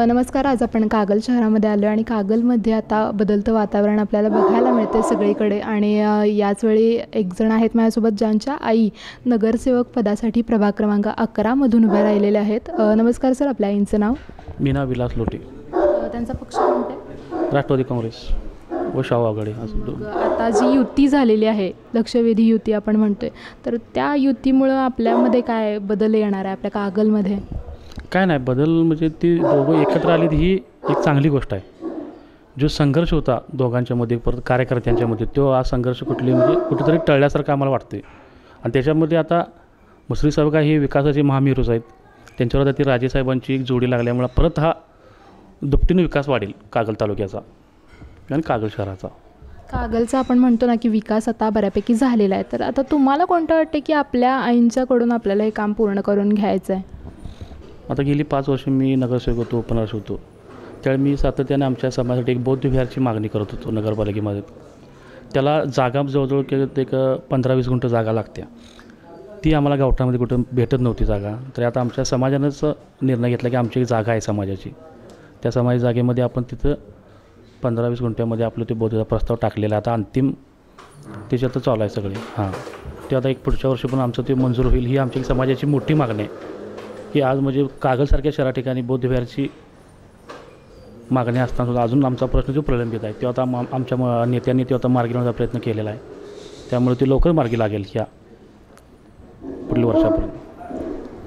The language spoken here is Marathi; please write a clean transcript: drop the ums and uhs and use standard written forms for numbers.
नमस्कार. आज आपण कागल शहरामध्ये आलो आणि कागलमध्ये आता बदलतं वातावरण आपल्याला बघायला मिळते सगळीकडे आणि याचवेळी एक जण आहेत माझ्यासोबत ज्यांच्या आई नगरसेवक पदासाठी प्रभाग क्रमांक 11मधून उभ्या राहिलेल्या आहेत. नमस्कार सर, आपल्या आईंचं नाव? मीना विलास लोटे. त्यांचा पक्ष कोणता आहे? राष्ट्रवादी काँग्रेस व शाहू आघाडी. आता जी युती झालेली आहे, लक्षवेधी युती आपण म्हणतोय, तर त्या युतीमुळं आपल्यामध्ये काय बदल येणार आहे आपल्या कागलमध्ये? काय नाही बदल म्हणजे ती दोघं एकत्र आली ही एक चांगली गोष्ट आहे. जो संघर्ष होता दोघांच्यामध्ये परत कार्यकर्त्यांच्यामध्ये तो हा संघर्ष कुठेतरी टळल्यासारखं आम्हाला वाटते. आणि त्याच्यामध्ये आता मुसरी साहेब काय हे विकासाचे महामेरूच आहेत. त्यांच्यावर आता ती राजेसाहेबांची एक जोडी लागल्यामुळे परत हा दुपटीने विकास वाढेल कागल तालुक्याचा आणि कागल शहराचा. कागलचा आपण म्हणतो ना की विकास आता बऱ्यापैकी झालेला आहे, तर आता तुम्हाला कोणतं वाटते की आपल्या आईंच्याकडून आपल्याला हे काम पूर्ण करून घ्यायचं आहे? आता गेली 5 वर्ष मी नगरसेवक होतो, उपनगरसेवक होतो. त्यावेळी मी सातत्याने आमच्या समाजासाठी एक बौद्ध विहारची मागणी करत होतो नगरपालिकेमध्ये. त्याला जागा जवळजवळ एक 15-20 गुंठ जागा लागत्या. ती आम्हाला गावठामध्ये कुठं भेटत नव्हती जागा. तर आता आमच्या समाजानंच निर्णय घेतला की आमची एक जागा आहे समाजाची, त्या समाज जागेमध्ये आपण तिथं 15-20 गुंठ्यामध्ये आपलं ते बौद्धचा प्रस्ताव टाकलेला. आता अंतिम त्याच्यात चालू आहे सगळे. ते आता एक पुढच्या वर्षी पण आमचं ते मंजूर होईल ही आमची समाजाची मोठी मागणी आहे की आज म्हणजे कागलसारख्या शहरा ठिकाणी बौद्ध विहारची मागणी असताना सुद्धा अजून आमचा प्रश्न जो प्रलंबित आहे तो आता आमच्या नेत्यांनी तो आता मार्गी लावण्याचा प्रयत्न केलेला आहे. त्यामुळे ते लवकर मार्गी लागेल ह्या पुढील वर्षापर्यंत.